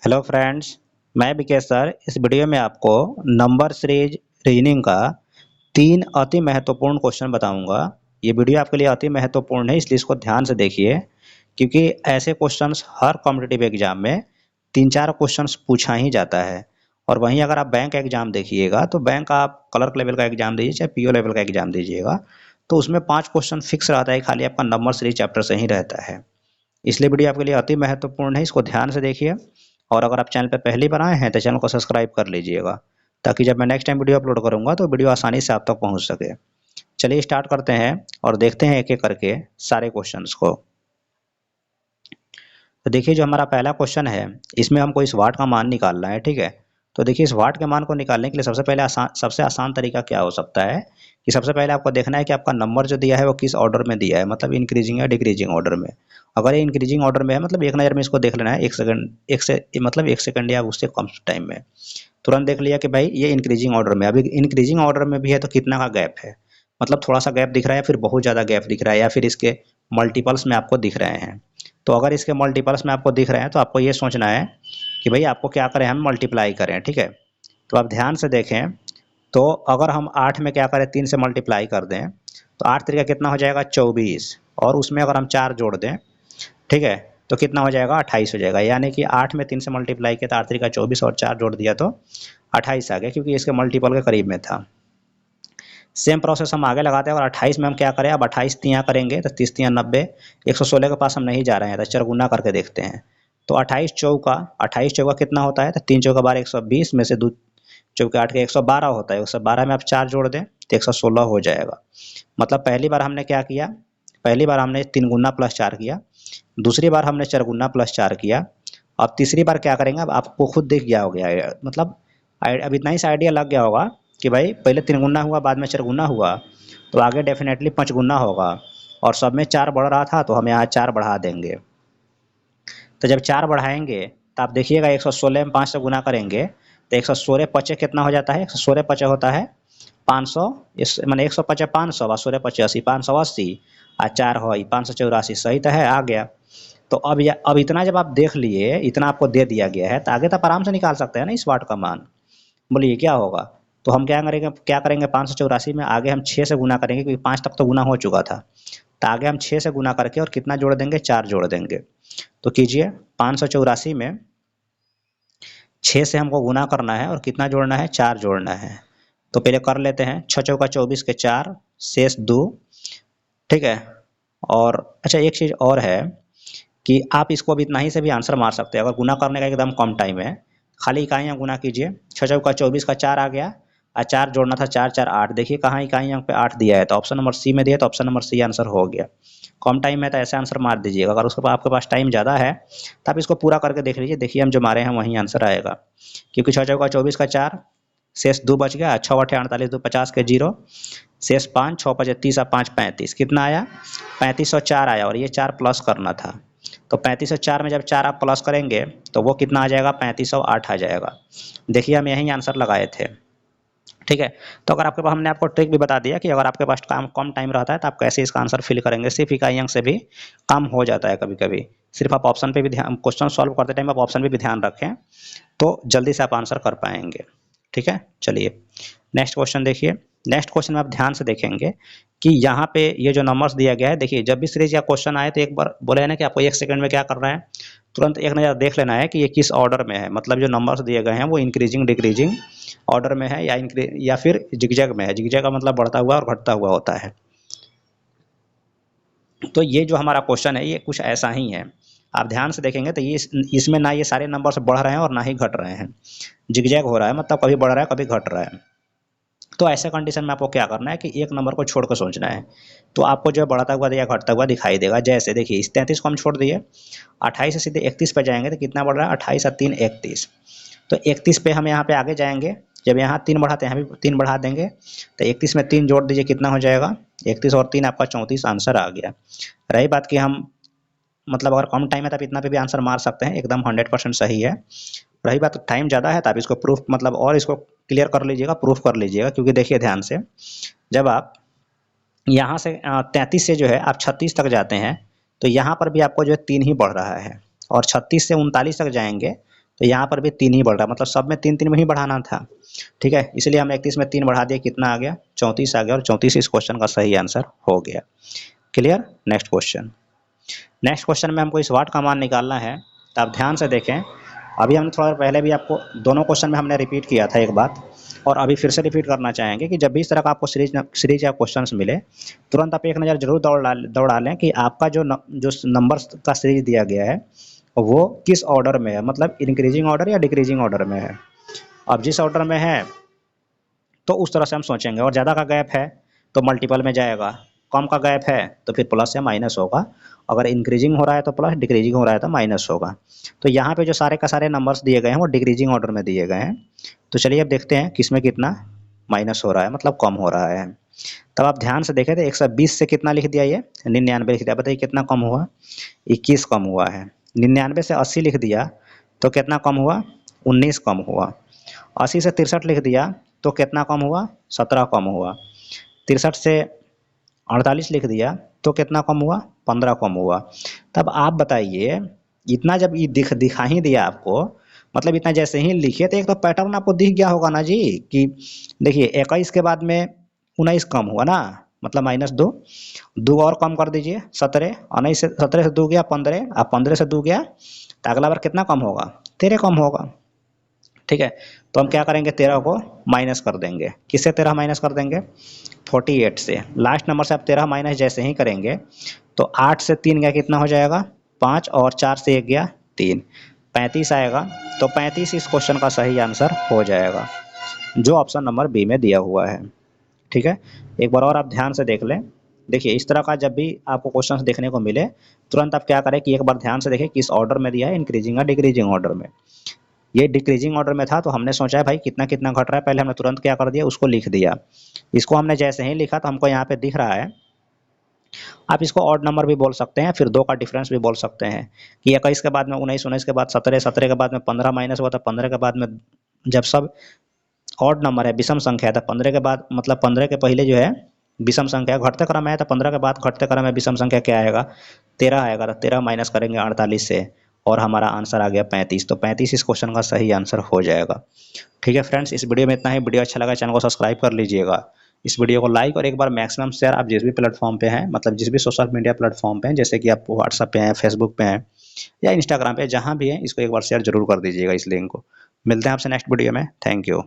Hello friends, मैं Vikesh sir इस video में आपको नंबर सीरीज रीजनिंग का 3 अति महत्वपूर्ण क्वेश्चन बताऊंगा। ये वीडियो आपके लिए अति महत्वपूर्ण है, इसलिए इसको ध्यान से देखिए, क्योंकि ऐसे क्वेश्चंस हर कॉम्पिटिटिव एग्जाम में 3-4 क्वेश्चंस पूछा ही जाता है। और वहीं अगर आप बैंक एग्जाम देखिएगा तो बैंक आप क्लर्क लेवल का एग्जाम दीजिए चाहे पीओ लेवल का एग्जाम दीजिएगा तो उसमें 5 क्वेश्चन फिक्स रहता है, खाली आपका नंबर सीरीज चैप्टर से ही रहता है। इसलिए वीडियो आपके लिए अति महत्वपूर्ण है, इसको ध्यान से देखिए। और अगर आप चैनल पर पहली बार आए हैं तो चैनल को सब्सक्राइब कर लीजिएगा, ताकि जब मैं नेक्स्ट टाइम वीडियो अपलोड करूंगा तो वीडियो आसानी से आप तक पहुंच सके। चलिए स्टार्ट करते हैं और देखते हैं एक एक करके सारे क्वेश्चंस को। तो देखिए, जो हमारा पहला क्वेश्चन है इसमें हमको इस वाट का मान निकालना है, ठीक है। तो देखिए, इस वाट के मान को निकालने के लिए सबसे आसान तरीका क्या हो सकता है कि सबसे पहले आपको देखना है कि आपका नंबर जो दिया है वो किस ऑर्डर में दिया है, मतलब इंक्रीजिंग या डिक्रीजिंग ऑर्डर में। अगर ये इंक्रीजिंग ऑर्डर में है मतलब एक नज़र में इसको देख लेना है, एक सेकंड या उससे कम टाइम में तुरंत देख लिया कि भाई ये इंक्रीजिंग ऑर्डर में। अभी इंक्रीजिंग ऑर्डर में भी है तो कितना का गैप है, मतलब थोड़ा सा गैप दिख रहा है, फिर बहुत ज़्यादा गैप दिख रहा है, या फिर इसके मल्टीपल्स में आपको दिख रहे हैं। तो अगर इसके मल्टीपल्स में आपको दिख रहे हैं तो आपको ये सोचना है कि भाई आपको क्या करें, हम मल्टीप्लाई करें, ठीक है। तो आप ध्यान से देखें, तो अगर हम 8 में क्या करें, 3 से मल्टीप्लाई कर दें तो 8 तरीका कितना हो जाएगा 24, और उसमें अगर हम 4 जोड़ दें, ठीक है, तो कितना हो जाएगा 28 हो जाएगा। यानी कि 8 में 3 से मल्टीप्लाई किया तो 8 तरीका 24 और 4 जोड़ दिया तो 28 आ गया, क्योंकि इसके मल्टीपल के करीब में था। सेम प्रोसेस हम आगे लगाते हैं और 28 में हम क्या करें, अब 28 तियाँ करेंगे तो 30 तियाँ 90, 116 के पास हम नहीं जा रहे हैं तो चरगुना करके देखते हैं। तो 28 चौका कितना होता है, तो 3 चौका 12 120 में से 2 चौके 8 के 112 होता है। 112 में आप 4 जोड़ दें तो 116 हो जाएगा। मतलब पहली बार हमने क्या किया, पहली बार हमने 3 गुना प्लस 4 किया, दूसरी बार हमने 4 गुना प्लस 4 किया। अब तीसरी बार क्या करेंगे, अब आपको खुद दिख गया हो गया, मतलब अब इतना ही सा आइडिया लग गया होगा कि भाई पहले 3 गुना हुआ, बाद में 4 गुना हुआ, तो आगे डेफिनेटली 5 गुना होगा। और सब में 4 बढ़ रहा था तो हम यहाँ 4 बढ़ा देंगे। तो जब 4 बढ़ाएंगे तो आप देखिएगा 116 में 5 से गुना करेंगे तो 116 पचे कितना हो जाता है, 116 पचे होता है 500, इस मैंने 150 500 और 16 पचे 80, 580 और 4 हो 584। सही तो है, आ गया। तो अब इतना जब आप देख लिए, इतना आपको दे दिया गया है तो आगे तो आप आराम से निकाल सकते हैं ना इस वाट का मान। बोलिए क्या होगा। तो हम क्या करेंगे 584 में आगे हम 6 से गुना करेंगे, क्योंकि 5 तक तो गुना हो चुका था। तो आगे हम 6 से गुना करके और कितना जोड़ देंगे, 4 जोड़ देंगे। तो कीजिए 584 में 6 से हमको गुना करना है और कितना जोड़ना है, 4 जोड़ना है। तो पहले कर लेते हैं, 6 चौका 24 के 4 शेष 2, ठीक है। और अच्छा, एक चीज़ और है कि आप इसको अब इतना ही से भी आंसर मार सकते हैं, अगर गुना करने का एकदम कम टाइम है। खाली इकाइयाँ गुना कीजिए, 6 चौका 24 का 4 आ गया और 4 जोड़ना था, 4 4 8। देखिए कहाँ इकाई यहाँ पे 8 दिया है, तो ऑप्शन नंबर सी में दिया, तो ऑप्शन नंबर सी आंसर हो गया। कम टाइम है तो ऐसे आंसर मार दीजिएगा। अगर उसके पास आपके पास टाइम ज़्यादा है तो आप इसको पूरा करके देख लीजिए, देखिए हम जो मारे हैं वहीं आंसर आएगा। क्योंकि 6 चौका 24 का 4 शेष 2 बच गया, 6 8 48 2 50 के 0 शेष 5, 6 5 30 और 5 35, कितना आया 3504 आया। और ये 4 प्लस करना था, तो 3504 में जब 4 आप प्लस करेंगे तो वो कितना आ जाएगा, 3508 आ जाएगा। देखिए हम यही आंसर लगाए थे, ठीक है। तो अगर आपके पास, हमने आपको ट्रिक भी बता दिया कि अगर आपके पास कम टाइम रहता है तो आप कैसे इसका आंसर फिल करेंगे। सिर्फ इकाई अंक से भी काम हो जाता है कभी कभी। सिर्फ आप ऑप्शन पे भी ध्यान, क्वेश्चन सॉल्व करते टाइम आप ऑप्शन पे भी ध्यान रखें तो जल्दी से आप आंसर कर पाएंगे, ठीक है। चलिए नेक्स्ट क्वेश्चन देखिए। नेक्स्ट क्वेश्चन में आप ध्यान से देखेंगे कि यहाँ पे ये जो नंबर्स दिया गया है, देखिए जब भी सीरीज या क्वेश्चन आए तो एक बार बोले है ना कि आपको 1 सेकंड में क्या करना है, तुरंत एक नज़र देख लेना है कि ये किस ऑर्डर में है। मतलब जो नंबर्स दिए गए हैं वो इंक्रीजिंग डिक्रीजिंग ऑर्डर में है या फिर जिगजैग में है। जिगजैग का मतलब बढ़ता हुआ और घटता हुआ होता है। तो ये जो हमारा क्वेश्चन है ये कुछ ऐसा ही है। आप ध्यान से देखेंगे तो ये इसमें ना ये सारे नंबर्स बढ़ रहे हैं और ना ही घट रहे हैं, जिगजैग हो रहा है, मतलब कभी बढ़ रहा है कभी घट रहा है। तो ऐसे कंडीशन में आपको क्या करना है कि एक नंबर को छोड़कर सोचना है, तो आपको जो बढ़ता हुआ या घटता हुआ दिखाई देगा। जैसे देखिए इस 33 को हम छोड़ दिए, 28 से सीधे 31 पे जाएंगे तो कितना बढ़ रहा है, 28 और 3 31। तो 31 पे हम यहाँ पे आगे जाएंगे, जब यहाँ 3 बढ़ाते हैं यहाँ भी 3 बढ़ा देंगे, तो 31 में 3 जोड़ दीजिए, कितना हो जाएगा 31 और 3 आपका 34 आंसर आ गया। रही बात कि हम, मतलब अगर कम टाइम है तो आप इतना पे भी आंसर मार सकते हैं, एकदम 100% सही है। रही बात टाइम ज़्यादा है तो आप इसको प्रूफ, मतलब और इसको क्लियर कर लीजिएगा, प्रूफ कर लीजिएगा। क्योंकि देखिए ध्यान से, जब आप यहाँ से 33 से जो है आप 36 तक जाते हैं तो यहाँ पर भी आपको जो है 3 ही बढ़ रहा है, और 36 से 39 तक जाएंगे तो यहाँ पर भी 3 ही बढ़ रहा है, मतलब सब में 3 3 में ही बढ़ाना था। ठीक है, इसलिए हम 31 में 3 बढ़ा दिए, कितना आ गया 34 आ गया, और 34 इस क्वेश्चन का सही आंसर हो गया। Clear. Next question. Next question में हमको इस वाट का मान निकालना है, तो आप ध्यान से देखें। अभी हमने थोड़ा देर पहले भी आपको दोनों क्वेश्चन में हमने रिपीट किया था एक बात, और अभी फिर से रिपीट करना चाहेंगे कि जब भी इस तरह का आपको सीरीज या क्वेश्चंस मिले, तुरंत आप एक नज़र जरूर दौड़ा लें कि आपका जो नंबर्स का सीरीज दिया गया है वो किस ऑर्डर में है, मतलब इंक्रीजिंग ऑर्डर या डिक्रीजिंग ऑर्डर में है। अब जिस ऑर्डर में है तो उस तरह से हम सोचेंगे, और ज़्यादा का गैप है तो मल्टीपल में जाएगा, कम का गैप है तो फिर प्लस या माइनस होगा, अगर इंक्रीजिंग हो रहा है तो प्लस, डिक्रीजिंग हो रहा है तो माइनस होगा। तो यहाँ पे जो सारे का सारे नंबर्स दिए गए हैं वो डिक्रीजिंग ऑर्डर में दिए गए हैं। तो चलिए अब देखते हैं किसमें कितना माइनस हो रहा है, मतलब कम हो रहा है। तब आप ध्यान से देखें तो 120 से कितना लिख दिया, ये 99 लिख दिया। बताइए कितना कम हुआ, 21 कम हुआ है। 99 से 80 लिख दिया तो कितना कम हुआ, 19 कम हुआ। 80 से 63 लिख दिया तो कितना कम हुआ, 17 कम हुआ। 63 से 48 लिख दिया तो कितना कम हुआ, 15 कम हुआ। तब आप बताइए, इतना जब ये दिखा ही दिया आपको, मतलब इतना जैसे ही लिखे तो एक तो पैटर्न आपको दिख गया होगा ना जी, कि देखिए 21 के बाद में 19 कम हुआ ना, मतलब -2, 2 और कम कर दीजिए 17, 19 से 17 से 2 गया 15, अब 15 से 2 गया तो अगला बार कितना कम होगा, 13 कम होगा। ठीक है, तो हम क्या करेंगे, 13 को माइनस कर देंगे। किससे 13 माइनस कर देंगे, 48 से। लास्ट नंबर से आप 13 माइनस जैसे ही करेंगे तो 8 से 3 गया कितना हो जाएगा, 5, और 4 से 1 गया 3, 35 आएगा। तो 35 इस क्वेश्चन का सही आंसर हो जाएगा, जो ऑप्शन नंबर बी में दिया हुआ है। ठीक है, एक बार और आप ध्यान से देख लें। देखिए इस तरह का जब भी आपको क्वेश्चंस देखने को मिले, तुरंत आप क्या करें कि एक बार ध्यान से देखें किस ऑर्डर में दिया है, इंक्रीजिंग या डिक्रीजिंग ऑर्डर में। ये डिक्रीजिंग ऑर्डर में था तो हमने सोचा है भाई कितना कितना घट रहा है, पहले हमने तुरंत क्या कर दिया, उसको लिख दिया। इसको हमने जैसे ही लिखा तो हमको यहाँ पे दिख रहा है, आप इसको ऑड नंबर भी बोल सकते हैं, फिर 2 का डिफरेंस भी बोल सकते हैं, कि 21 के बाद में 19, 19 के बाद 17, 17 के बाद में 15 माइनस हुआ था, 15 के बाद में जब सब ऑड नंबर है, विषम संख्या है, तो 15 के बाद मतलब 15 के पहले जो है विषम संख्या घटते क्रम है, तो 15 के बाद घटते क्रम में विषम संख्या क्या आएगा, 13 आएगा। तो 13 माइनस करेंगे 48 से और हमारा आंसर आ गया 35। तो 35 इस क्वेश्चन का सही आंसर हो जाएगा। ठीक है फ्रेंड्स, इस वीडियो में इतना ही। वीडियो अच्छा लगा चैनल को सब्सक्राइब कर लीजिएगा, इस वीडियो को लाइक और एक बार मैक्सिमम शेयर आप जिस भी प्लेटफॉर्म पे हैं, मतलब जिस भी सोशल मीडिया प्लेटफॉर्म पे हैं, जैसे कि आप व्हाट्सएप पे हैं, फेसबुक पे हैं या इंस्टाग्राम पे, जहाँ भी हैं, इसको एक बार शेयर जरूर कर दीजिएगा इस लिंक को। मिलते हैं आपसे नेक्स्ट वीडियो में। Thank you.